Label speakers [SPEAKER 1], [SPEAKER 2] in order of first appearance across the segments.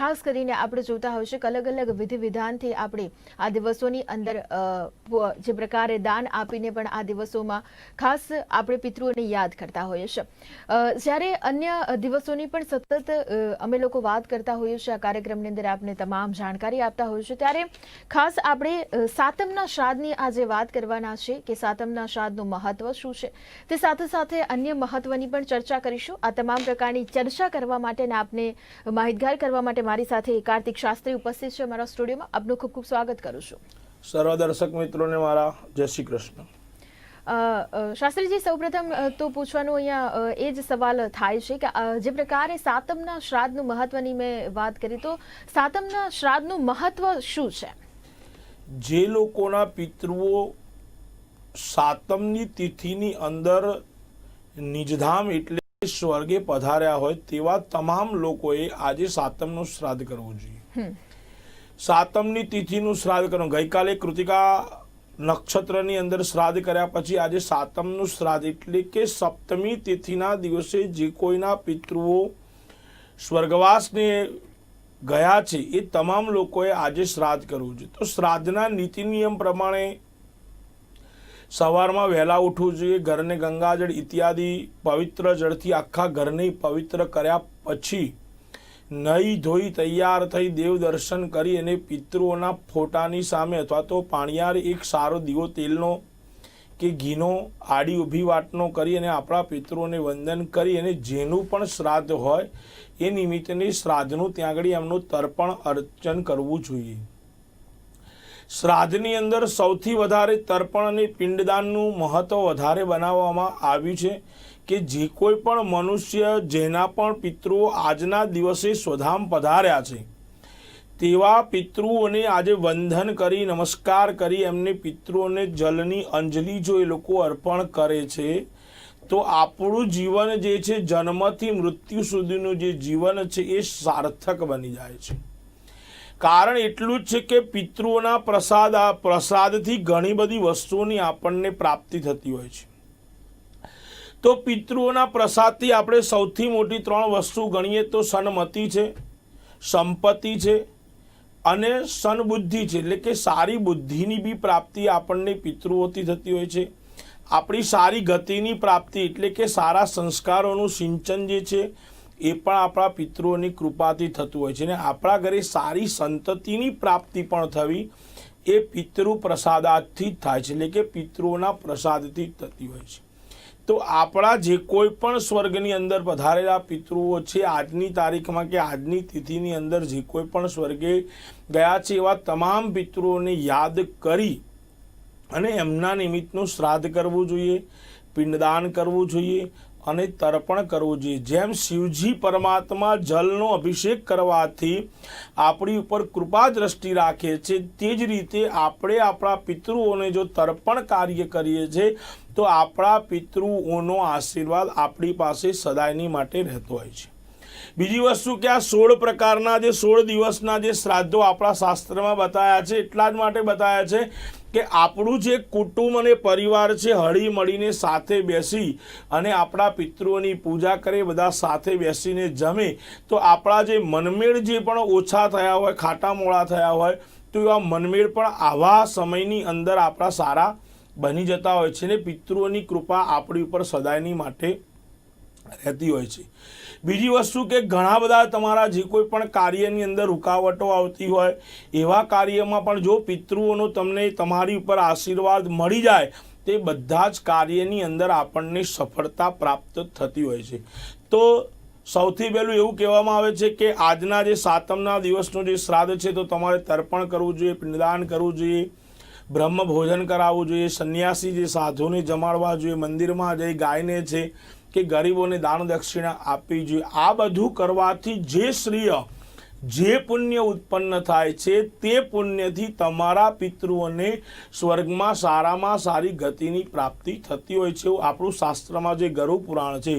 [SPEAKER 1] ખાસ કરીને આપણે જોતા હોય છે કે અલગ અલગ વિધિ વિધાનથી આપણે આ દિવસોની અંદર જે પ્રકારે દાન આપીને પણ આ દિવસોમાં ખાસ આપણે પિતૃઓને યાદ કરતા હોઈએ છીએ। જ્યારે અન્ય દિવસોની પણ સતત અમે લોકો વાત કરતા હોઈએ છીએ, આ કાર્યક્રમની અંદર આપને તમામ જાણકારી આપતા હોઈએ છીએ, ત્યારે ખાસ આપણે સાતમના શ્રાદ્ધની આજે વાત કરવાના છે કે સાતમના શ્રાદ્ધનું મહત્વ શું છે, તે સાથે સાથે અન્ય મહત્વની પણ ચર્ચા કરીશું। આ તમામ પ્રકારની ચર્ચા કરવા માટે અને આપને માહિતગાર કરવા માટે મારી સાથે કાર્તિક શાસ્ત્રી ઉપસ્થિત છે મારા સ્ટુડિયોમાં। આપનું ખૂબ ખૂબ સ્વાગત કરું છું।
[SPEAKER 2] સર્વ દર્શક મિત્રોને મારા જય શ્રી કૃષ્ણ।
[SPEAKER 1] શાસ્ત્રીજી, સૌપ્રથમ તો પૂછવાનું અહીંયા એ જ સવાલ થાય છે કે જે પ્રકારે સાતમના શ્રાદ્ધનું મહત્વની મેં વાત કરી, તો સાતમના શ્રાદ્ધનું મહત્વ શું છે?
[SPEAKER 2] જે લોકોના પિતૃઓ સાતમની તિથિની અંદર નિજધામ એટલે સ્વર્ગે પધાર્યા હોય તેવા તમામ લોકોએ આજે સાતમનું શ્રાદ્ધ કરવું જોઈએ। સાતમની તિથિનું શ્રાદ્ધ કરવું, ગઈકાલે કૃતિકા નક્ષત્રની અંદર શ્રાદ્ધ કર્યા પછી આજે સાતમનું શ્રાદ્ધ એટલે કે સપ્તમી તિથિના દિવસે જે કોઈના પિતૃઓ સ્વર્ગવાસને ગયા છે એ તમામ લોકોએ આજે શ્રાદ્ધ કરવું જોઈએ। તો શ્રાદ્ધના નીતિ નિયમ પ્રમાણે સવારમાં વહેલા ઉઠવું જોઈએ, ઘરને ગંગાજળ ઇત્યાદિ પવિત્ર જળથી આખા ઘરને પવિત્ર કર્યા પછી નહીં ધોઈ તૈયાર થઈ દેવ દર્શન કરી અને પિતૃઓના ફોટાની સામે અથવા તો પાણીયાર એક સારો દીવો તેલનો કે ઘીનો આડી ઊભી વાટનો કરી અને આપણા પિતૃઓને વંદન કરી અને જેનું પણ શ્રાદ્ધ હોય એ નિમિત્તે શ્રાદ્ધનું ત્યાં આગળ એમનું તર્પણ અર્ચન કરવું જોઈએ। શ્રાદ્ધની અંદર સૌથી વધારે તર્પણ અને પિંડદાનનું મહત્વ વધારે બનાવવામાં આવ્યું છે કે જે કોઈ પણ મનુષ્ય જેના પણ પિતૃઓ આજના દિવસે સ્વધામ પધાર્યા છે તેવા પિતૃઓને આજે વંદન કરી નમસ્કાર કરી એમને પિતૃઓને જલની અંજલિ જો એ લોકો અર્પણ કરે છે તો આપણું જીવન જે છે જન્મથી મૃત્યુ સુધીનું જે જીવન છે એ સાર્થક બની જાય છે। કારણ એટલું જ છે કે પિતૃઓના પ્રસાદથી ઘણી બધી વસ્તુઓની આપણને પ્રાપ્તિ થતી હોય છે। તો પિતૃઓના પ્રસાદથી આપણે સૌથી મોટી 3 વસ્તુ ગણીએ તો સન્મતિ છે, સંપત્તિ છે અને સન્બુદ્ધિ છે, એટલે કે સારી બુદ્ધિની બી પ્રાપ્તિ આપણને પિતૃઓથી થતી હોય છે। આપણી સારી ગતિની પ્રાપ્તિ એટલે કે સારા સંસ્કારોનું સિંચન જે છે એ પણ આપણા પિતૃઓની કૃપાથી થતું હોય છે, અને આપણા ઘરે સારી સંતતિની પ્રાપ્તિ પણ થવી એ પિતૃ પ્રસાદાથી જ થાય છે, એટલે કે પિતૃઓના પ્રસાદથી જ થતી હોય છે। તો આપણા જે કોઈ પણ સ્વર્ગની અંદર પધારેલા પિતૃઓ છે આજની તારીખમાં કે આજની તિથિની અંદર જે કોઈ પણ સ્વર્ગે ગયા છે એવા તમામ પિતૃઓને યાદ કરી અને એમના નિમિત્તનું શ્રાદ્ધ કરવું જોઈએ, પિંડદાન કરવું જોઈએ અને તર્પણ કરવું જોઈએ। જેમ શિવજી પરમાત્મા જલનો અભિષેક કરવાથી આપણી ઉપર કૃપા દ્રષ્ટિ રાખે છે, તે જ રીતે આપણે આપણા પિતૃઓને જો તર્પણ કાર્ય કરીએ છીએ તો આપણા પિતૃઓનો આશીર્વાદ આપણી પાસે સદાયની માટે રહેતો હોય છે। બીજી વસ્તુ કે આ 16 પ્રકારના જે 16 દિવસના જે શ્રાદ્ધો આપણા શાસ્ત્રમાં બતાવ્યા છે એટલા જ માટે બતાવ્યા છે કે આપણું જે કુટુંબ અને પરિવાર છે હળી મળીને સાથે બેસી અને આપણા પિતૃઓની પૂજા કરે, બધા સાથે બેસીને જમે તો આપણા જે મનમેળ જે પણ ઓછા થયા હોય, ખાટા મોળા થયા હોય તો એવા મનમેળ પણ આવા સમયની અંદર આપણા સારા બની જતા હોય છે ને પિતૃઓની કૃપા આપણી ઉપર સદાયની માટે રહેતી હોય છે। બીજી વસ્તુ કે ઘણા બધા તમારા જે કોઈ પણ કાર્યની અંદર રૂકાવટો આવતી હોય એવા કાર્યમાં પણ જો પિતૃઓનો તમને તમારી ઉપર આશીર્વાદ મળી જાય તે બધા જ કાર્યની અંદર આપણને સફળતા પ્રાપ્ત થતી હોય છે। તો સૌથી પહેલું એવું કહેવામાં આવે છે કે આજના જે સાતમના દિવસનું જે શ્રાદ્ધ છે તો તમારે તર્પણ કરવું જોઈએ, પિંડદાન કરવું જોઈએ, બ્રહ્મ ભોજન કરાવવું જોઈએ, સંન્યાસી જે સાધુને જમાડવા જોઈએ, મંદિરમાં જઈ ગાયને છે કે ગરીબોને દાન દક્ષિણા આપવી જોઈએ। આ બધું કરવાથી જે શ્રેય જે પુણ્ય ઉત્પન્ન થાય છે તે પુણ્યથી તમારા પિતૃઓને સ્વર્ગમાં સારામાં સારી ગતિની પ્રાપ્તિ થતી હોય છે। આપણું શાસ્ત્રમાં જે ગરુડ પુરાણ છે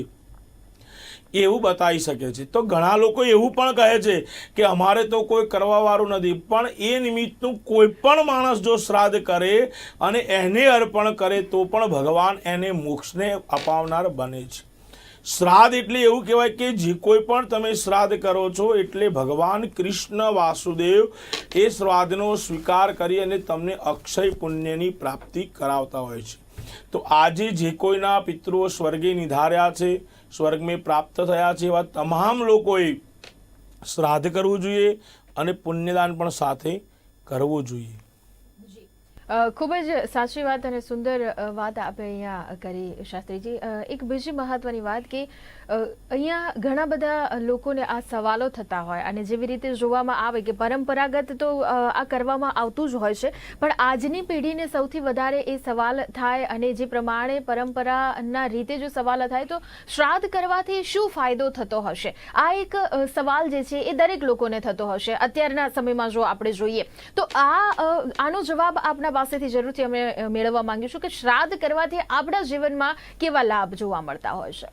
[SPEAKER 2] એવું બતાવી શકે છે। તો ઘણા લોકો એવું પણ કહે છે કે અમારે તો કોઈ કરવાવાળું નથી, પણ એ નિમિત્તનું કોઈ પણ માણસ જો શ્રાદ્ધ કરે અને એને અર્પણ કરે તો પણ ભગવાન એને મોક્ષને અપાવનાર બને છે। શ્રાદ્ધ એટલે એવું કહેવાય કે જે કોઈ પણ તમે શ્રાદ્ધ કરો છો એટલે ભગવાન કૃષ્ણ વાસુદેવ એ શ્રાદ્ધનો સ્વીકાર કરી અને તમને અક્ષય પુણ્યની પ્રાપ્તિ કરાવતા હોય છે। તો આજે જે કોઈના પિતૃઓ સ્વર્ગે નિધાર્યા છે, સ્વર્ગમાં પ્રાપ્ત થયા છે, એવા તમામ લોકોએ શ્રાદ્ધ કરવું જોઈએ અને પુણ્યદાન પણ સાથે કરવું જોઈએ।
[SPEAKER 1] ખૂબ જ સાચી વાત અને સુંદર વાત આપે અહીંયા કરી શાસ્ત્રીજી। એક બીજી મહત્વની વાત કે અહીંયા ઘણા બધા લોકોને આ સવાલો થતા હોય અને જેવી રીતે જોવામાં આવે કે પરંપરાગત તો આ કરવામાં આવતું જ હોય છે, પણ આજની પેઢીને સૌથી વધારે એ સવાલ થાય અને જે પ્રમાણે પરંપરાના રીતે જો સવાલ થાય તો શ્રાદ્ધ કરવાથી શું ફાયદો થતો હશે, આ એક સવાલ જે છે એ દરેક લોકોને થતો હશે અત્યારના સમયમાં જો આપણે જોઈએ તો। આનો જવાબ આપના પાસેથી જરૂરથી અમે મેળવવા માંગીશું કે શ્રાદ્ધ કરવાથી આપણા જીવનમાં કેવા લાભ જોવા મળતા હોય છે।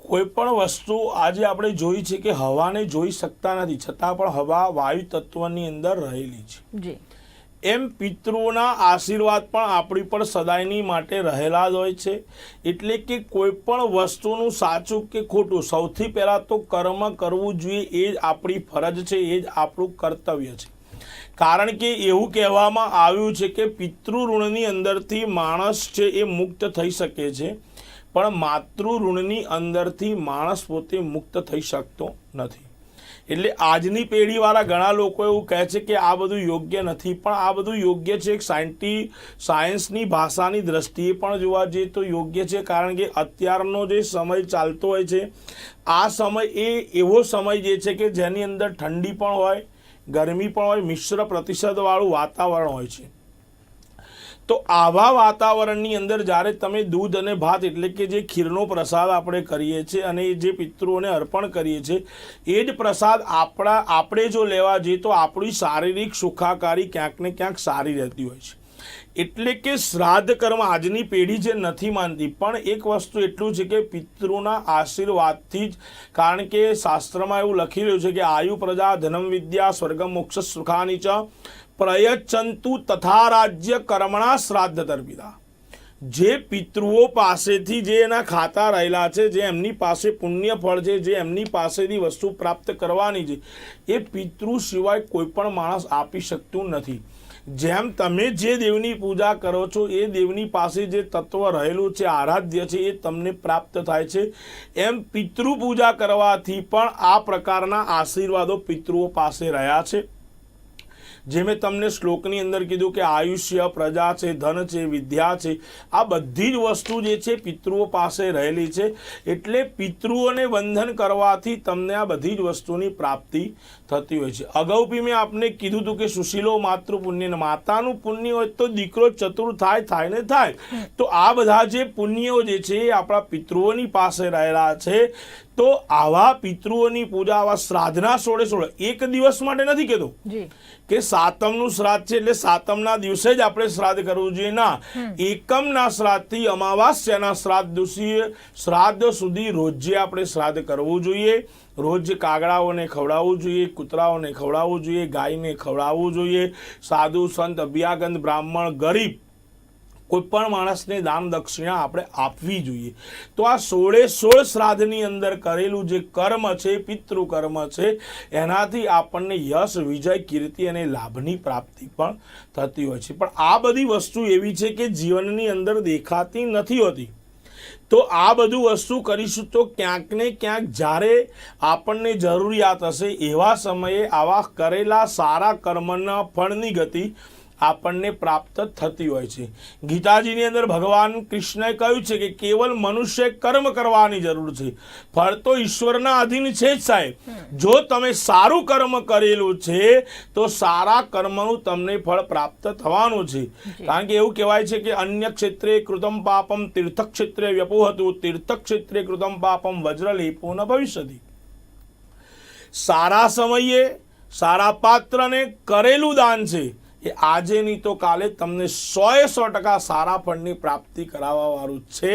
[SPEAKER 2] કોઈ પણ વસ્તુ આજે આપણે જોઈ છે કે હવાને જોઈ શકતા નથી, છતાં પણ હવા વાયુ તત્વની અંદર રહેલી છે।
[SPEAKER 1] જી,
[SPEAKER 2] એમ પિતૃઓના આશીર્વાદ પણ આપણી પર સદાયની માટે રહેલા જ હોય છે। એટલે કે કોઈ પણ વસ્તુનું સાચું કે ખોટું સૌથી પહેલાં તો કર્મ કરવું જોઈએ, એ જ આપણી ફરજ છે, એ જ આપણું કર્તવ્ય છે। કારણ કે એવું કહેવામાં આવ્યું છે કે પિતૃ ઋણની અંદરથી માણસ છે એ મુક્ત થઈ શકે છે, પણ માતૃ ઋણની અંદરથી માણસ પોતે મુક્ત થઈ શકતો નથી। એટલે આજની પેઢીવાળા ઘણા લોકો એવું કહે છે કે આ બધું યોગ્ય નથી, પણ આ બધું યોગ્ય છે। એક સાયન્સની ભાષાની દ્રષ્ટિએ પણ જોવા જઈએ તો યોગ્ય છે, કારણ કે અત્યારનો જે સમય ચાલતો હોય છે આ સમય એ એવો સમય જે છે કે જેની અંદર ઠંડી પણ હોય, ગરમી પણ હોય, મિશ્ર પ્રતિસાદવાળું વાતાવરણ હોય છે। તો આવા વાતાવરણની અંદર જ્યારે તમે દૂધ અને ભાત એટલે કે જે ખીરનો પ્રસાદ આપણે કરીએ છીએ અને જે પિતૃઓને અર્પણ કરીએ છીએ એ જ પ્રસાદ આપણે જો લેવા જઈએ તો આપણી શારીરિક સુખાકારી ક્યાંક ને ક્યાંક સારી રહેતી હોય છે। એટલે કે શ્રાદ્ધ કર્મ આજની પેઢી જે નથી માનતી, પણ એક વસ્તુ એટલું છે કે પિતૃના આશીર્વાદથી જ, કારણ કે શાસ્ત્રમાં એવું લખી રહ્યું છે કે આયુ પ્રજા ધનમ વિદ્યા સ્વર્ગમ મોક્ષ સુખાની ચ પ્રયચ્છન્તુ તથા રાજ્ય કર્મણા શ્રાદ્ધ તર્પિતા। જે પિતૃઓ પાસેથી જે એના ખાતા રહેલા છે, જે એમની પાસે પુણ્ય ફળ છે, જે એમની પાસેથી વસ્તુ પ્રાપ્ત કરવાની છે, એ પિતૃ સિવાય કોઈ પણ માણસ આપી શકતું નથી। જેમ તમે જે દેવની પૂજા કરો છો એ દેવની પાસે જે તત્વ રહેલું છે, આરાધ્ય છે, એ તમને પ્રાપ્ત થાય છે, એમ પિતૃ પૂજા કરવાથી પણ આ પ્રકારના આશીર્વાદો પિતૃઓ પાસે રહ્યા છે। જે મેં તમને શ્લોકની અંદર કીધું કે આયુષ્ય, પ્રજા છે, ધન છે, વિદ્યા છે, આ બધી જ વસ્તુ જે છે પિતૃઓ પાસે રહેલી છે। એટલે પિતૃઓને વંદન કરવાથી તમને આ બધી જ વસ્તુની પ્રાપ્તિ થતી હોય છે। અગાઉ બી મેં આપને કીધું હતું કે સુશીલો માતૃ પુણ્ય, માતાનું પુણ્ય હોય તો દીકરો ચતુર થાય ને થાય। તો આ બધા જે પુણ્યો જે છે એ આપણા પિતૃઓની પાસે રહેલા છે। તો આવા પિતૃઓની પૂજા, આવા શ્રાદ્ધના 16 એક દિવસ માટે નથી કહેતો કે સાતમનું શ્રાદ્ધ છે એટલે સાતમના દિવસે જ આપણે શ્રાદ્ધ કરવું જોઈએ, ના, એકમના શ્રાદ્ધથી અમાવાસ્યાના શ્રાદ્ધ સુધી રોજે આપણે શ્રાદ્ધ કરવું જોઈએ। રોજ કાગડાઓને ખવડાવવું જોઈએ, કૂતરાઓને ખવડાવવું જોઈએ, ગાયને ખવડાવવું જોઈએ, સાધુ સંત અભ્યાગંત બ્રાહ્મણ ગરીબ કોઈ પણ માણસને દાન દક્ષિણા આપણે આપવી જોઈએ। તો આ 16 શ્રાદ્ધની અંદર કરેલું જે કર્મ છે, પિતૃ કર્મ છે, એનાથી આપણને યશ, વિજય, કીર્તિ અને લાભની પ્રાપ્તિ પણ થતી હોય છે। પણ આ બધી વસ્તુ એવી છે કે જીવનની અંદર દેખાતી નથી હોતી। તો આ બધું વસ્તુ કરીશું તો ક્યાંક ને ક્યાંક જ્યારે આપણને જરૂરિયાત હશે એવા સમયે આવા કરેલા સારા કર્મના ફળની ગતિ આપણને પ્રાપ્ત થતી હોય છે। ગીતાજીની અંદર ભગવાન કૃષ્ણએ કહ્યું છે કે કેવલ મનુષ્ય કર્મ કરવાની જરૂર છે, ફળ તો ઈશ્વરના અધીન છે જ સાહેબ। જો તમે સારું કર્મ કરેલું છે તો સારા કર્મનું તમને ફળ પ્રાપ્ત થવાનું છે। કારણ કે એવું કહેવાય છે કે અન્ય ક્ષેત્રે કૃતમ પાપમ તીર્થક્ષેત્રે વ્યપોહતું, તીર્થક્ષેત્રે કૃતમ પાપમ વજ્રલેપો ન ભવિષ્યતિ। સારા સમયે સારા પાત્રને કરેલું દાન છે એ આજે નહીં તો કાલે તમને 100% સારા ફળની પ્રાપ્તિ કરાવવાવાળું છે,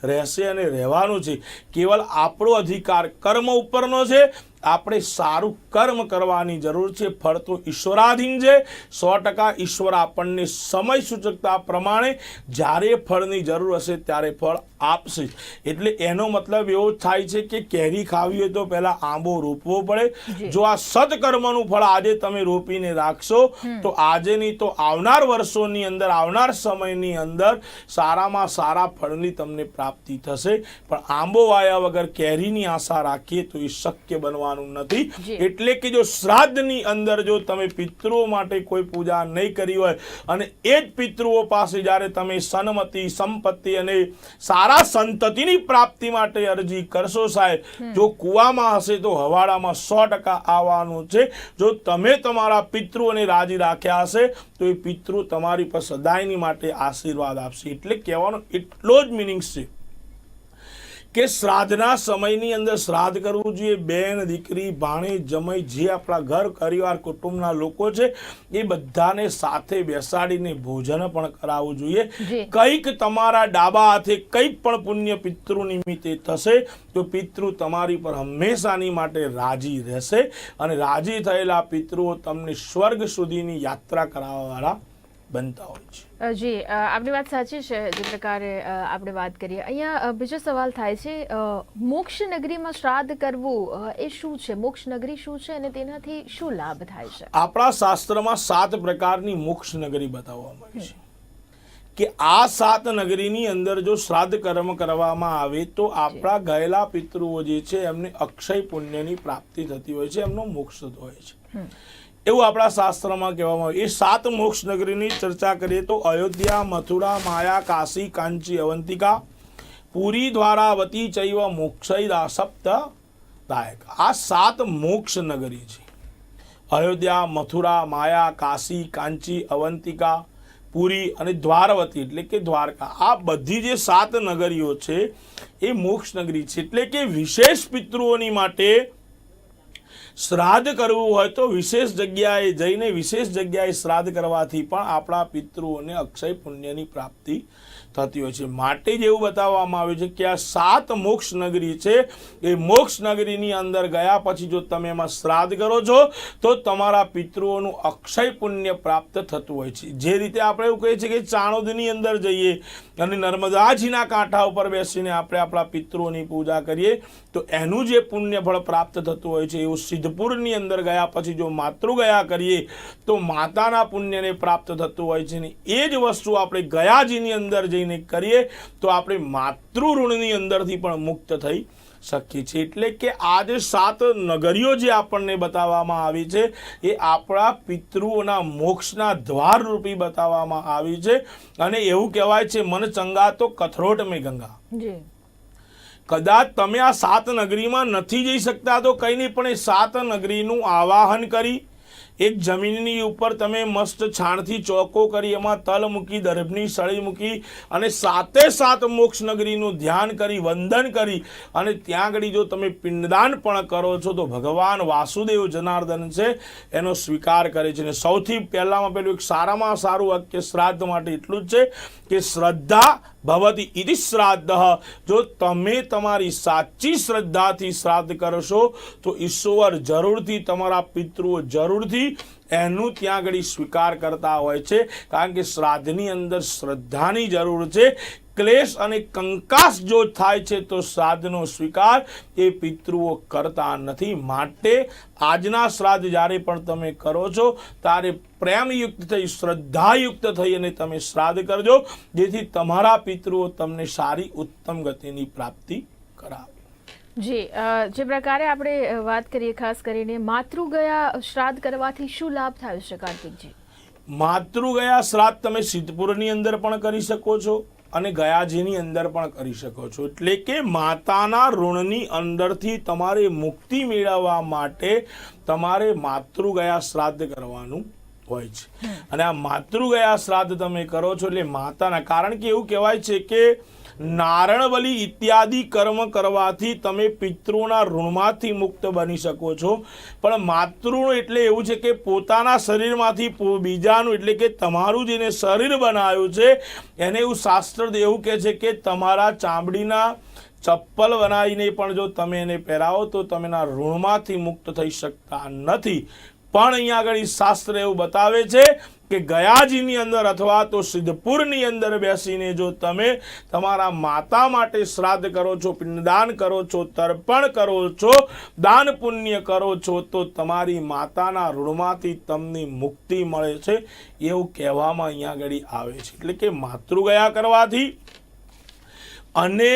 [SPEAKER 2] રહેશે અને રહેવાનું છે। કેવલ આપણો અધિકાર કર્મ ઉપરનો છે આપણે સારું કર્મ કરવાની જરૂર છે. ફળ તો ઈશ્વરાધીન છે. 100% ઈશ્વર આપણને સમય સૂચકતા પ્રમાણે જ્યારે ફળની જરૂર હશે ત્યારે ફળ આપશે. એટલે એનો મતલબ એવો થાય છે કે કેરી ખાવી હોય તો પહેલા આંબો રોપવો પડે. જો આ સત્કર્મનું ફળ આજે તમે રોપીને રાખશો તો આજે નહીં તો આવનાર વર્ષોની અંદર, આવનાર સમયની અંદર સારામાં સારા ફળની તમને પ્રાપ્તિ થશે. પણ આંબો વાયા વગર કેરીની આશા રાખીએ તો એ શક્ય બનવાનું નથી. એટલે કે જો શ્રાદ્ધની અંદર જો તમે પિતૃઓ માટે કોઈ પૂજા નહીં કરી હોય અને એ જ પિતૃઓ પાસે જ્યારે તમે સન્મતિ, સંપત્તિ અને સારા સંતતિની પ્રાપ્તિ માટે અરજી કરશો, સાહેબ, જો કુવામાં હશે તો હવાડામાં 100% આવવાનું છે. જો તમે તમારા પિતૃઓને રાજી રાખ્યા હશે તો એ પિતૃ તમારી પર સદાયની માટે આશીર્વાદ આપશે. એટલે કહેવાનો એટલો જ મિનિંગ છે કે શ્રાદ્ધના સમયની અંદર શ્રાદ્ધ કરવું જોઈએ. બેન, દીકરી, ભાણે, જમાઈ, જે આપણા ઘર પરિવાર કુટુંબના લોકો છે એ બધાને સાથે બેસાડીને ભોજન પણ કરાવવું જોઈએ. કંઈક તમારા ડાબા હાથે કંઈક પણ પુણ્ય પિતૃ નિમિત્તે થશે તો પિતૃ તમારી પર હંમેશાની માટે રાજી રહેશે અને રાજી થયેલા પિતૃઓ તમને સ્વર્ગ સુધીની યાત્રા કરાવવાવાળા બનતા હોય છે.
[SPEAKER 1] જી, આપની વાત સાચી છે. જે પ્રકારે આપણે વાત કરીએ, અહીંયા બીજો સવાલ થાય છે, મોક્ષ નગરીમાં શ્રાદ્ધ કરવું એ શું છે? મોક્ષ નગરી શું છે અને તેનાથી શું લાભ થાય છે?
[SPEAKER 2] આપણા શાસ્ત્રમાં 7 પ્રકારની મોક્ષ નગરી બતાવવામાં આવી છે કે આ 7 નગરીની અંદર જો શ્રાદ્ધ કર્મ કરવામાં આવે તો આપણા ગયેલા પિતૃઓ જે છે એમને અક્ષય પુણ્યની પ્રાપ્તિ થતી હોય છે, એમનો મોક્ષ થતો હોય છે. એવું આપણા શાસ્ત્રમાં કહેવામાં આવે. એ 7 મોક્ષ નગરીની ચર્ચા કરીએ તો અયોધ્યા, મથુરા, માયા, કાશી, કાંચી, અવંતિકા, પુરી, દ્વારાવતી ચૈવ મોક્ષૈદા સપ્તદાયક. આ 7 મોક્ષ નગરી છે. અયોધ્યા, મથુરા, માયા, કાશી, કાંચી, અવંતિકા, પુરી અને દ્વારવતી એટલે કે દ્વારકા. આ બધી જે 7 નગરીઓ છે એ મોક્ષ નગરી છે. એટલે કે વિશેષ પિતૃઓની માટે શ્રાદ્ધ કરવું હોય તો વિશેષ જગ્યાએ જઈને વિશેષ જગ્યાએ શ્રાદ્ધ કરવાથી પણ આપણા પિતૃઓને અક્ષય પુણ્યની પ્રાપ્તિ થતી હોય છે. માટે જ એવું બતાવવામાં આવ્યું છે કે આ 7 મોક્ષ નગરી છે. એ મોક્ષ નગરીની અંદર ગયા પછી જો તમે એમાં શ્રાદ્ધ કરો છો તો તમારા પિતૃઓનું અક્ષય પુણ્ય પ્રાપ્ત થતું હોય છે. જે રીતે આપણે એવું કહીએ છીએ કે ચાણોદની અંદર જઈએ અને નર્મદાજીના કાંઠા ઉપર બેસીને આપણે આપણા પિતૃઓની પૂજા કરીએ તો એનું જે પુણ્ય ફળ પ્રાપ્ત થતું હોય છે એવું સિદ્ધપુરની અંદર ગયા પછી જો માતૃ ગયા કરીએ તો માતાના પુણ્યને પ્રાપ્ત થતું હોય છે. ને એ જ વસ્તુ આપણે ગયાજીની અંદર જઈને કરીએ તો આપણે માતૃ ઋણની અંદરથી પણ મુક્ત થઈ શકીએ છીએ. એટલે કે આ જે 7 નગરીઓ જે આપણને બતાવવામાં આવી છે એ આપણા પિતૃઓના મોક્ષના દ્વાર રૂપી બતાવવામાં આવી છે. અને એવું કહેવાય છે મન ચંગા તો કથરોટ મેં ગંગા. કદાચ તમે આ 7 નગરીમાં નથી જઈ શકતા તો કંઈ નહીં, પણ એ 7 નગરીનું આવાહન કરી એક જમીનની ઉપર તમે મસ્ત છાણથી ચોકો કરી એમાં તલ મૂકી, દર્ભની સળી મૂકી અને 7 મોક્ષ નગરીનું ધ્યાન કરી, વંદન કરી અને ત્યાં આગળ જો તમે પિંડદાન પણ કરો છો તો ભગવાન વાસુદેવ જનાર્દન છે એનો સ્વીકાર કરે છે. અને સૌથી પહેલામાં પહેલું એક સારામાં સારું વાક્ય શ્રાદ્ધ માટે એટલું જ છે કે શ્રદ્ધા ભવતી ઇતિ શ્રાદ્ધ. જો તમે તમારી સાચી શ્રદ્ધાથી શ્રાદ્ધ કરશો તો ઈશ્વર જરૂરથી, તમારા પિતૃઓ જરૂરથી એનું ત્યાં આગળ સ્વીકાર કરતા હોય છે. કારણ કે શ્રાદ્ધની અંદર શ્રદ્ધાની જરૂર છે. ક્લેશ અને કંકાસ જો થાય છે તો શ્રાદ્ધનો સ્વીકાર એ પિતૃઓ કરતા નથી. માટે આજના શ્રાદ્ધ જ્યારે પણ તમે કરો છો ત્યારે પ્રેમયુક્ત થઈ, શ્રદ્ધાયુક્ત થઈ અને તમે શ્રાદ્ધ કરજો, જેથી તમારા પિતૃઓ તમને સારી ઉત્તમ ગતિની પ્રાપ્તિ કરાવે.
[SPEAKER 1] જી, જે પ્રકારે આપણે વાત કરીએ ખાસ કરીને માતૃ ગયા શ્રાદ્ધ કરવાથી શું લાભ થાય છે કાર્તિકજી?
[SPEAKER 2] માતૃ ગયા શ્રાદ્ધ તમે સિદ્ધપુરની અંદર પણ કરી શકો છો અને ગયાજીની અંદર પણ કરી શકો છો. એટલે કે માતાના ઋણની અંદરથી તમારે મુક્તિ મેળવવા માટે તમારે માતૃ ગયા શ્રાદ્ધ કરવાનું હોય છે. અને આ માતૃ ગયા શ્રાદ્ધ તમે કરો છો એટલે માતાના, કારણ કે એવું કહેવાય છે કે નારણ બલિ ઇત્યાદિ કર્મ કરવાથી તમે પિતૃઓના ઋણમાંથી મુક્ત બની શકો છો. પણ માતૃ એટલે એવું છે કે પોતાના શરીરમાંથી બીજાનું, એટલે કે તમારું જેને શરીર બનાવ્યું છે એને એવું શાસ્ત્ર એવું કહે છે કે તમારા ચામડીના ચપ્પલ બનાવીને પણ જો તમે એને પહેરાવો તો તમે એના ઋણમાંથી મુક્ત થઈ શકતા નથી. પણ અહીંયા આગળ શાસ્ત્ર એવું બતાવે છે કે ગયાજીની અંદર અથવા તો સિદ્ધપુરની અંદર બેસીને જો તમે તમારા માતા માટે શ્રાદ્ધ કરો છો, પિંડદાન કરો છો, તર્પણ કરો છો, દાન પુણ્ય કરો છો, તો તમારી માતાના ઋણમાંથી તમને મુક્તિ મળે છે એવું કહેવામાં અહીંયા આગળ આવે છે. એટલે કે માતૃગયા કરવાથી અને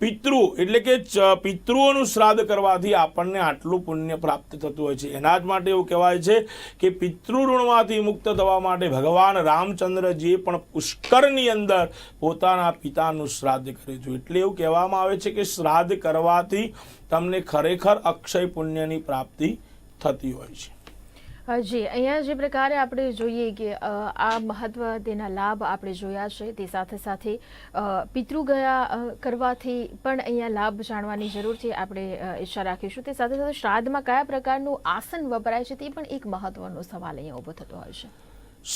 [SPEAKER 2] પિતૃ એટલે કે પિતૃઓનું શ્રાદ્ધ કરવાથી આપણને આટલું પુણ્ય પ્રાપ્ત થતું હોય છે. એના જ માટે એવું કહેવાય છે કે પિતૃ ઋણમાંથી મુક્ત થવા માટે ભગવાન રામચંદ્રજીએ પણ પુષ્કરની અંદર પોતાના પિતાનું શ્રાદ્ધ કર્યું હતું. એટલે એવું કહેવામાં આવે છે કે શ્રાદ્ધ કરવાથી તમને ખરેખર અક્ષય પુણ્યની પ્રાપ્તિ થતી હોય છે.
[SPEAKER 1] જી, અહીંયા જે પ્રકારે આપણે જોઈએ કે આ મહત્વ તેના લાભ આપણે જોયા છે, તે સાથે સાથે પિતૃગયા કરવાથી પણ અહીંયા લાભ જાણવાની જરૂર છે, આપણે ઈચ્છા રાખીશું. તે સાથે સાથે શ્રાદ્ધમાં કયા પ્રકારનું આસન વપરાય છે તે પણ એક મહત્વનો સવાલ અહીંયા ઊભો થતો હોય છે.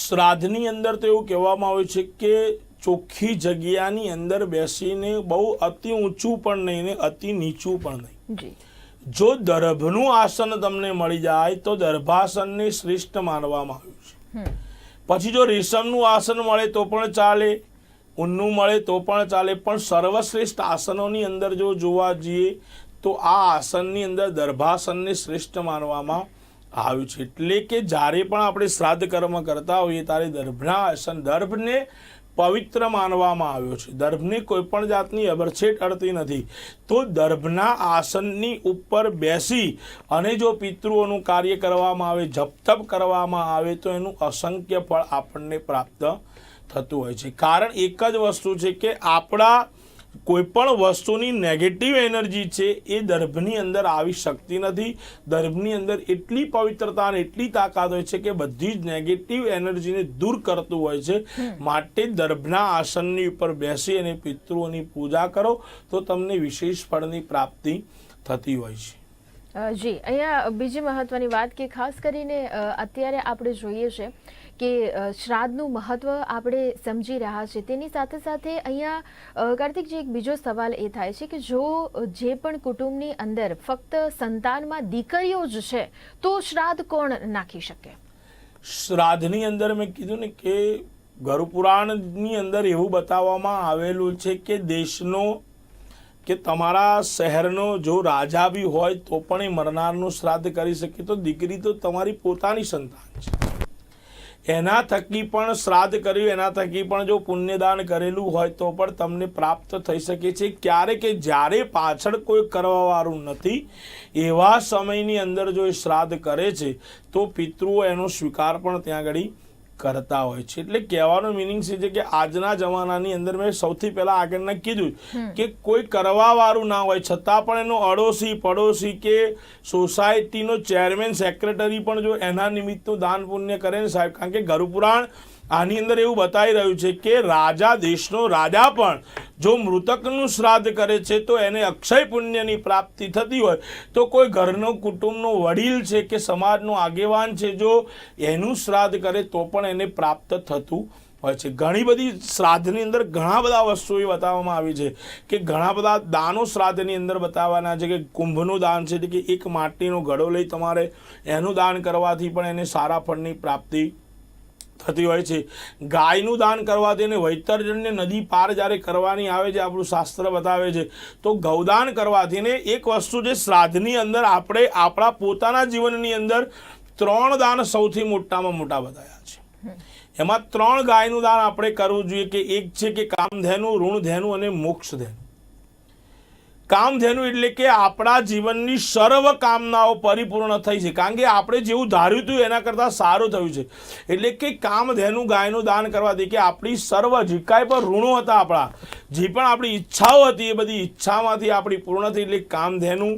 [SPEAKER 2] શ્રાદ્ધની અંદર તો એવું કહેવામાં આવે છે કે ચોખ્ખી જગ્યાની અંદર બેસીને બહુ અતિ ઊંચું પણ નહીં ને અતિ નીચું પણ નહીં.
[SPEAKER 1] જી,
[SPEAKER 2] જો દર્ભનું આસન તમને મળી જાય તો દર્ભાસનને શ્રેષ્ઠ માનવામાં આવ્યું છે. પછી જો રેશમનું આસન મળે તો પણ ચાલે, ઊનનું મળે તો પણ ચાલે, પણ સર્વશ્રેષ્ઠ આસનોની અંદર જો જોવા જઈએ તો આ આસનની અંદર દર્ભાસનને શ્રેષ્ઠ માનવામાં આવ્યું છે. એટલે કે જ્યારે પણ આપણે શ્રાદ્ધ કર્મ કરતા હોઈએ ત્યારે દર્ભના આસન, દર્ભને પવિત્ર માનવામાં આવ્યો છે. દર્ભની કોઈ પણ જાતની અબરછેટ અડતી નથી. તો દર્ભના આસનની ઉપર બેસી અને જો પિતૃઓનું કાર્ય કરવામાં આવે, જપ તપ કરવામાં આવે તો એનું અસંખ્ય ફળ આપણને પ્રાપ્ત થતું હોય છે. કારણ એક જ વસ્તુ છે કે આપણા કોઈ પણ વસ્તુની નેગેટિવ એનર્જી છે એ દર્ભની અંદર આવી શકતી નથી. દર્ભની અંદર એટલી પવિત્રતા અને એટલી તાકાત હોય છે કે બધી જ નેગેટિવ એનર્જીને દૂર કરતું હોય છે. માટે દર્ભના આસનની ઉપર બેસી અને પિતૃઓની પૂજા કરો તો તમને વિશેષ ફળની પ્રાપ્તિ થતી હોય છે.
[SPEAKER 1] જી, અહીંયા બીજી મહત્વની વાત કે ખાસ કરીને અત્યારે આપણે જોઈએ છે કે શ્રાદ્ધનું મહત્વ આપણે સમજી રહ્યા છે. તેની સાથે સાથે અહીંયા કાર્તિકજી એક બીજો સવાલ એ થાય છે કે જો જે પણ કુટુંબની અંદર ફક્ત સંતાનમાં દીકરીઓ જ છે તો શ્રાદ્ધ કોણ નાખી શકે?
[SPEAKER 2] શ્રાદ્ધની અંદર મેં કીધું ને કે ગરુપુરાણની અંદર એવું બતાવવામાં આવેલું છે કે દેશનો કે તમારા શહેરનો જો રાજા બી હોય તો પણ એ મરનારનું શ્રાદ્ધ કરી શકે. તો દીકરી તો તમારી પોતાની સંતાન છે, એના થકી પણ શ્રાદ્ધ કર્યું, એના થકી પણ જો પુણ્યદાન કરેલું હોય તો પણ તમને પ્રાપ્ત થઈ શકે છે. ક્યારે કે જ્યારે પાછળ કોઈ કરવાવાળું નથી એવા સમયની અંદર જો એ શ્રાદ્ધ કરે છે તો પિતૃઓ એનો સ્વીકાર પણ ત્યાં આગળ કરતા હોય છે. એટલે કહેવાનો મિનિંગ છે કે આજના જમાનાની અંદર મેં સૌથી પહેલા આગળના કીધું કે કોઈ કરવાવાળું ના હોય છતાં પણ એનો અડોશી પડોશી કે સોસાયટીનો ચેરમેન સેક્રેટરી પણ જો એના નિમિત્તનું દાન પુણ્ય કરે ને સાહેબ, કારણ કે ગરુપુરાણ આની અંદર એવું બતાવી રહ્યું છે કે રાજા, દેશનો રાજા પણ જો મૃતકનું શ્રાદ્ધ કરે છે તો એને અક્ષય પુણ્યની પ્રાપ્તિ થતી હોય તો કોઈ ઘરનો કુટુંબનો વડીલ છે કે સમાજનો આગેવાન છે જો એનું શ્રાદ્ધ કરે તો પણ એને પ્રાપ્ત થતું હોય છે. ઘણી બધી શ્રાદ્ધની અંદર ઘણા બધા વસ્તુઓ બતાવવામાં આવી છે કે ઘણા બધા દાનો શ્રાદ્ધની અંદર બતાવવાના છે કે કુંભનું દાન છે કે એક માટીનો ઘડો લઈ તમારે એનું દાન કરવાથી પણ એને સારા ફળની પ્રાપ્તિ થતી હોય છે. ગાયનું દાન કરવાથી અને વૈતરણને નદી પાર જ્યારે કરવાની આવે છે આપણું શાસ્ત્ર બતાવે છે તો ગૌદાન કરવાથી ને એક વસ્તુ જે શ્રાદ્ધની અંદર આપણે આપણા પોતાના જીવનની અંદર 3 દાન સૌથી મોટામાં મોટા બતાવ્યા છે. એમાં 3 ગાયનું દાન આપણે કરવું જોઈએ કે એક છે કે કામધેનુ, ઋણધેનુ અને મોક્ષધેનુ. કામધેનુ એટલે કે આપણા જીવનની સર્વ કામનાઓ પરિપૂર્ણ થઈ છે, કારણ કે આપણે જેવું ધાર્યું હતું એના કરતાં સારું થયું છે. એટલે કે કામધેનુ ગાયનું દાન કરવાથી કે આપણી સર્વ જે કાંઈ પણ ઋણો હતા, આપણા જે પણ આપણી ઈચ્છાઓ હતી એ બધી ઈચ્છામાંથી આપણી પૂર્ણ થઈ. એટલે કામધેનુ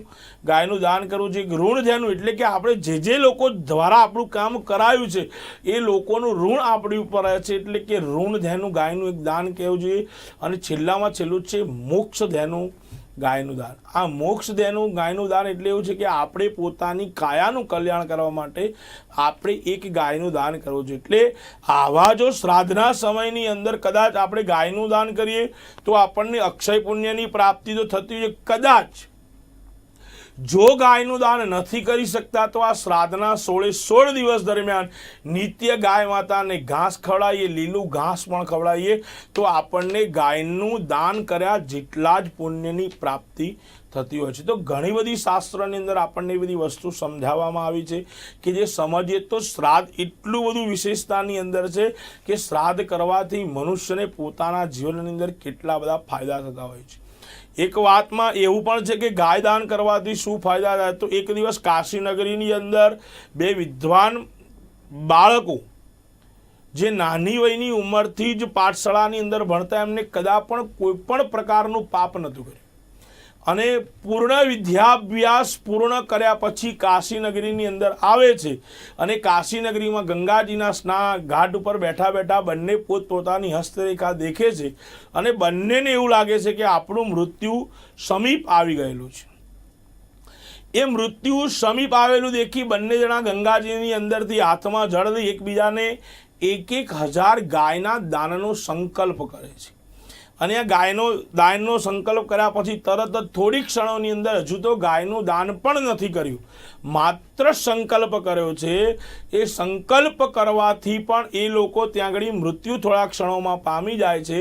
[SPEAKER 2] ગાયનું દાન કરવું છે. ઋણધેનુ એટલે કે આપણે જે લોકો દ્વારા આપણું કામ કરાયું છે એ લોકોનું ઋણ આપણી ઉપર રહે છે, એટલે કે ઋણધેનુ ગાયનું એક દાન કહેવું જોઈએ. અને છેલ્લામાં છેલ્લું છે મોક્ષધેનુ ગાયનું દાન. આ મોક્ષદેહનું ગાયનું દાન એટલે એવું છે કે આપણે પોતાની કાયાનું કલ્યાણ કરવા માટે આપણે એક ગાયનું દાન કરવું જોઈએ. એટલે આવા જો શ્રાદ્ધના સમયની અંદર કદાચ આપણે ગાયનું દાન કરીએ તો આપણને અક્ષય પુણ્યની પ્રાપ્તિ તો થતી હોય. કદાચ જો ગાયનું દાન નથી કરી શકતા તો આ શ્રાદ્ધના 16 દિવસ દરમિયાન નિત્ય ગાય માતાને ઘાસ ખવડાવીએ, લીલું ઘાસ પણ ખવડાવીએ તો આપણને ગાયનું દાન કર્યા જેટલા જ પુણ્યની પ્રાપ્તિ થતી હોય છે. તો ઘણી બધી શાસ્ત્રોની અંદર આપણને એ બધી વસ્તુ સમજાવવામાં આવી છે કે જે સમજીએ તો શ્રાદ્ધ એટલું બધું વિશેષતાની અંદર છે કે શ્રાદ્ધ કરવાથી મનુષ્યને પોતાના જીવનની અંદર કેટલા બધા ફાયદા થતા હોય છે. એક વાતમાં એવું પણ છે કે ગાય દાન કરવાથી શું ફાયદા થાય. તો એક દિવસ કાશી નગરીની અંદર 2 વિદ્વાન બાળકો જે નાની વયની ઉંમરથી જ પાઠશાળાની અંદર ભણતા, એમને કદાચ પણ કોઈ પણ પ્રકારનું પાપ નહોતું કર્યું અને પૂર્ણ વિદ્યાભ્યાસ પૂર્ણ કર્યા પછી કાશી નગરીની અંદર આવે છે અને કાશી નગરીમાં ગંગાજીના સ્નાન ઘાટ ઉપર બેઠા બેઠા બંને પોતપોતાની હસ્તરેખા દેખે છે અને બંનેને એવું લાગે છે કે આપણું મૃત્યુ સમીપ આવી ગયેલું છે. એ મૃત્યુ સમીપ આવેલું દેખી બંને જણા ગંગાજીની અંદરથી હાથમાં જળ લઈ એકબીજાને 1,000 ગાયના દાનનો સંકલ્પ કરે છે. અને આ દાનનો સંકલ્પ કર્યા પછી તરત જ થોડી ક્ષણોની અંદર હજુ તો ગાયનું દાન પણ નથી કર્યું, માત્ર સંકલ્પ કર્યો છે. એ સંકલ્પ કરવાથી પણ એ લોકો ત્યાં આગળ મૃત્યુ થોડા ક્ષણોમાં પામી જાય છે.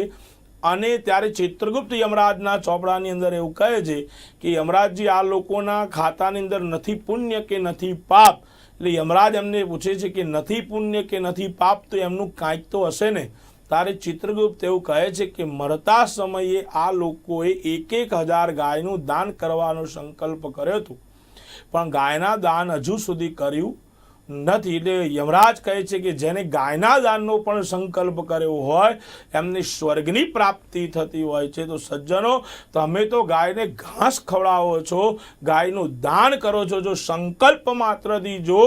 [SPEAKER 2] અને ત્યારે ચિત્રગુપ્ત યમરાજના ચોપડાની અંદર એવું કહે છે કે યમરાજજી, આ લોકોના ખાતાની અંદર નથી પુણ્ય કે નથી પાપ. એટલે યમરાજ એમને પૂછે છે કે નથી પુણ્ય કે નથી પાપ તો એમનું કાંઈક તો હશે ને. તારે ચિત્રગુપ્ત એવું કહે છે કે મરતા સમયે આ લોકોએ 1,000 ગાયનું દાન કરવાનો સંકલ્પ કર્યો હતો પણ ગાયના દાન હજુ સુધી કર્યું નથી. એટલે યમરાજ કહે છે કે જેને ગાયના દાનનો પણ સંકલ્પ કર્યો હોય એમને સ્વર્ગની પ્રાપ્તિ થતી હોય છે. તો સજ્જનો, તમે તો ગાયને ઘાસ ખવડાવો છો, ગાયનું દાન કરો છો. જો સંકલ્પ માત્રથી જો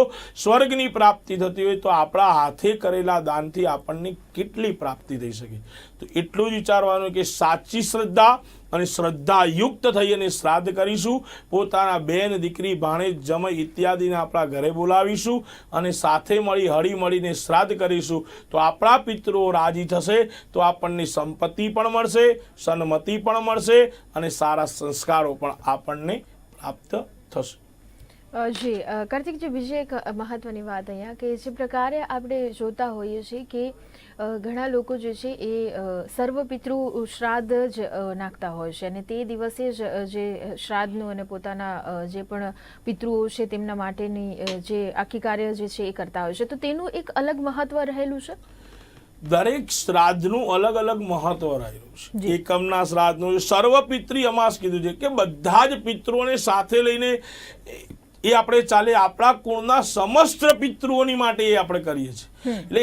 [SPEAKER 2] સ્વર્ગની પ્રાપ્તિ થતી હોય તો આપણા હાથે કરેલા દાનથી આપણને કેટલી પ્રાપ્તિ થઈ શકે. તો એટલું જ વિચારવાનું કે સાચી શ્રદ્ધા અને શ્રદ્ધાયુક્ત થઈ અને શ્રાદ્ધ કરીશું. પોતાના બેન, દીકરી, ભાણેજ, જમય ઇત્યાદિને આપણા ઘરે બોલાવીશું અને સાથે મળી હળી મળીને શ્રાદ્ધ કરીશું. તો આપણા પિતૃઓ રાજી થશે તો આપણને સંપત્તિ પણ મળશે, સન્મતિ પણ મળશે અને સારા સંસ્કારો પણ આપણને પ્રાપ્ત થશે.
[SPEAKER 1] જી કાર્તિકજી, બીજી એક મહત્વની વાત અહીંયા કે જે પ્રકારે આપણે જોતા હોઈએ છીએ કે ઘણા લોકો જે છે એ સર્વ પિતૃ શ્રાદ્ધ જ નાખતા હોય છે અને તે દિવસે જ જે શ્રાદ્ધનું અને પોતાના જે પણ પિતૃઓ છે તેમના માટેની જે આખી કાર્ય જે છે એ કરતા હોય છે. તો તેનું એક અલગ મહત્વ રહેલું છે.
[SPEAKER 2] દરેક શ્રાદ્ધનું અલગ અલગ મહત્વ રહેલું છે. એકમના શ્રાદ્ધનું સર્વ પિતૃ અમાસ કીધું છે કે બધા જ પિતૃઓને સાથે લઈને એ આપણે ચાલે. આપણા કુળના સમસ્ત પિતૃઓની માટે એ આપણે કરીએ છીએ. એટલે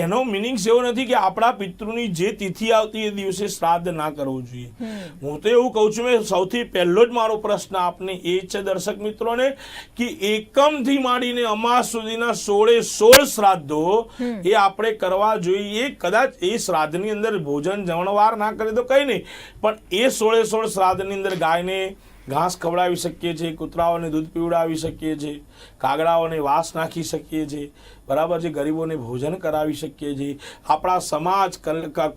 [SPEAKER 2] એનો મિનિંગ એવો નથી કે આપણા પિતૃની જે તિથિ આવતી એ દિવસે શ્રાદ્ધ ના કરવું જોઈએ. હું તો એવું કહું છું, મેં સૌથી પહેલો જ મારો પ્રશ્ન આપને એ છે દર્શક મિત્રોને કે એકમથી માંડીને અમાસ સુધીના 16 શ્રાદ્ધો એ આપણે કરવા જોઈએ. કદાચ એ શ્રાદ્ધની અંદર ભોજન જમણવાર ના કરે તો કંઈ નહીં, પણ એ 16 શ્રાદ્ધની અંદર ગાયને ઘાસ ખવડાવી શકીએ છીએ, કૂતરાઓને દૂધ પીવડાવી શકીએ છીએ, કાગડાઓને વાસ નાખી શકીએ છીએ, બરાબર છે, ગરીબોને ભોજન કરાવી શકીએ છીએ. આપણા સમાજ,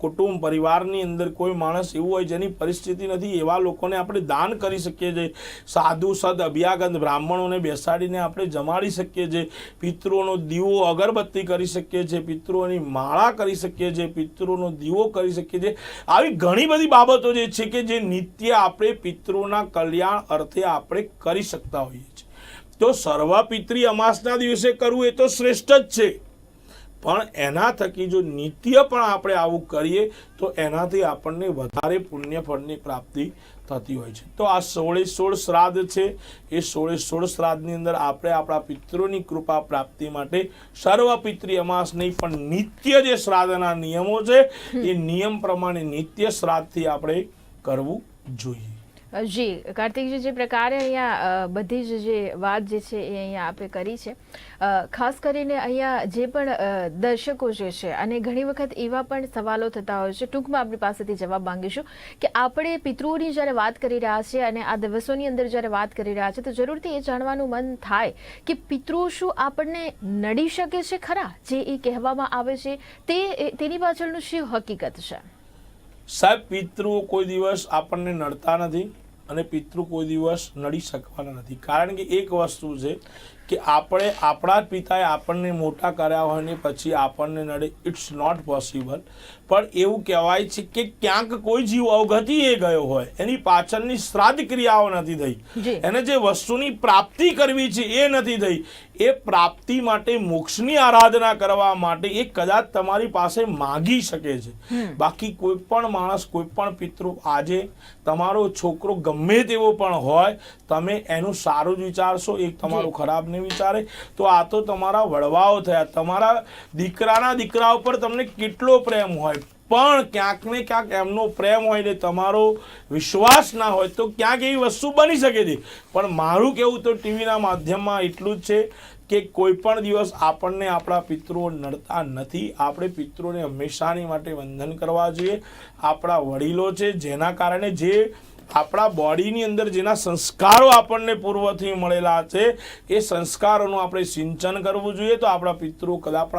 [SPEAKER 2] કુટુંબ, પરિવારની અંદર કોઈ માણસ એવું હોય જેની પરિસ્થિતિ નથી, એવા લોકોને આપણે દાન કરી શકીએ છીએ. સાધુ સદ અભ્યાગત બ્રાહ્મણોને બેસાડીને આપણે જમાડી શકીએ છીએ. પિતૃઓનો દીવો અગરબત્તી કરી શકીએ છીએ, પિતૃઓની માળા કરી શકીએ છીએ, પિતૃઓનો દીવો કરી શકીએ છીએ. આવી ઘણી બધી બાબતો જે છે કે જે નિત્ય આપણે પિતૃઓના કલ્યાણ અર્થે આપણે કરી શકતા હોઈએ છીએ. તો સર્વ પિતૃ અમાસના દિવસે કરવું એ તો શ્રેષ્ઠ જ છે, પણ એના થકી જો નિત્ય પણ આપણે આવું કરીએ તો એનાથી આપણને વધારે પુણ્ય ફળની પ્રાપ્તિ થતી હોય છે. તો આ 16 શ્રાદ્ધ છે એ 16 શ્રાદ્ધની અંદર આપણે આપણા પિતૃની કૃપા પ્રાપ્તિ માટે સર્વ પિતૃ અમાસ નહીં પણ નિત્ય જે શ્રાદ્ધના નિયમો છે એ નિયમ પ્રમાણે નિત્ય શ્રાદ્ધથી આપણે કરવું જોઈએ.
[SPEAKER 1] જી કાર્તિકજી, જે પ્રકારે અહીંયા બધી જ જે વાત જે છે એ અહીંયા આપે કરી છે, ખાસ કરીને અહીંયા જે પણ દર્શકો જે છે, અને ઘણી વખત એવા પણ સવાલો થતા હોય છે, ટૂંકમાં આપણી પાસેથી જવાબ માંગીશું કે આપણે પિતૃઓની જ્યારે વાત કરી રહ્યા છીએ અને આ દિવસોની અંદર જ્યારે વાત કરી રહ્યા છીએ, તો જરૂરથી એ જાણવાનું મન થાય કે પિતૃઓ શું આપણને નડી શકે છે ખરા? જે એ કહેવામાં આવે છે તેની પાછળનું શું હકીકત છે?
[SPEAKER 2] સાહેબ, પિતૃઓ કોઈ દિવસ આપણને નડતા નથી અને પિતૃ કોઈ દિવસ નડી શકવાના નથી. કારણ કે એક વસ્તુ છે કે આપણે આપણા જ પિતાએ આપણને મોટા કર્યા હોય ને પછી આપણને નડે, ઇટ્સ નોટ પોસિબલ. પણ એવું કહેવાય છે કે ક્યાંક કોઈ જીવ અવગતિ એ ગયો હોય, એની પાછળની શ્રાદ્ધ ક્રિયાઓ નથી થઈ, એને જે વસ્તુની પ્રાપ્તિ કરવી છે એ નથી થઈ, એ પ્રાપ્તિ માટે મોક્ષની આરાધના કરવા માટે એ કદાચ તમારી પાસે માગી શકે છે. બાકી કોઈ પણ માણસ, કોઈ પણ પિતૃ, આજે તમારો છોકરો ગમે તેવો પણ હોય, તમે એનું સારું જ વિચારશો, એક તમારું ખરાબ નહીં વિચારે. તો આ તો તમારા વડવાઓ થયા, તમારા દીકરાના દીકરા ઉપર તમને કેટલો પ્રેમ હોય, પણ ક્યાંક ને ક્યાંક એમનો પ્રેમ હોય ને તમારો વિશ્વાસ ના હોય તો ક્યાંક એવી વસ્તુ બની શકે છે. પણ મારું કહેવું તો ટીવીના માધ્યમમાં એટલું જ છે કે કોઈ પણ દિવસ આપણને આપણા પિતૃઓ નડતા નથી. આપણે પિતૃઓને હંમેશાની માટે વંદન કરવા જોઈએ. આપણા વડીલો છે, જેના કારણે જે આપણા બોડીની અંદર જેના સંસ્કારો આપણને પૂર્વથી મળેલા છે, એ સંસ્કારોનું આપણે સિંચન કરવું જોઈએ. તો આપણા પિતૃઓ કદાચ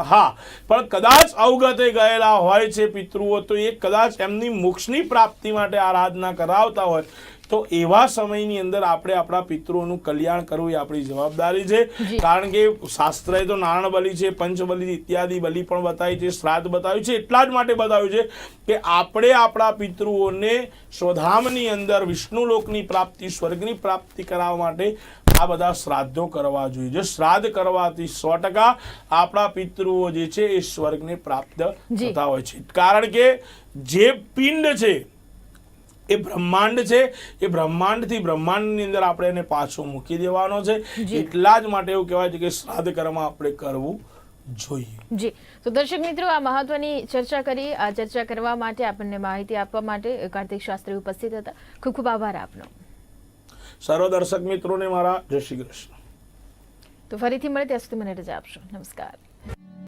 [SPEAKER 2] પણ કદાચ અવગતે ગયેલા હોય છે પિતૃઓ, તો એ કદાચ એમની મોક્ષની પ્રાપ્તિ માટે આરાધના કરાવતા હોય, તો એવા સમયની અંદર આપણે આપણા પિતૃઓનું કલ્યાણ કરવું એ આપણી જવાબદારી છે. કારણ કે શાસ્ત્રએ તો નારાયણ બલિ છે, પંચબલિ ઇત્યાદિ બલિ પણ બતાવી છે, શ્રાદ્ધ બતાવ્યું છે. એટલા જ માટે બતાવ્યું છે કે આપણે આપણા પિતૃઓને સ્વધામની અંદર વિષ્ણુલોકની પ્રાપ્તિ, સ્વર્ગની પ્રાપ્તિ કરાવવા માટે આ બધા શ્રાદ્ધો કરવા જોઈએ. જો શ્રાદ્ધ કરવાથી 100% આપણા પિતૃઓ જે છે એ સ્વર્ગને પ્રાપ્ત થતા હોય છે. કારણ કે જે પિંડ છે એ બ્રહ્માંડ છે, એ બ્રહ્માંડથી બ્રહ્માંડની અંદર આપણે એને પાછો મૂકી દેવાનો છે. એટલા જ માટે એવું કહેવાય છે કે શ્રાદ્ધ કર્મ આપણે કરવું જોઈએ.
[SPEAKER 1] જી, તો દર્શક મિત્રો, આ મહત્વની ચર્ચા કરી. આ ચર્ચા કરવા માટે, આપણને માહિતી આપવા માટે કાર્તિક શાસ્ત્રી ઉપસ્થિત હતા. ખૂબ ખૂબ આભાર આપનો.
[SPEAKER 2] સર્વ દર્શક મિત્રોને મારા જય શ્રી કૃષ્ણ.
[SPEAKER 1] તો ફરીથી મળે ત્યાં સુધી મને રજા આપશો. નમસ્કાર.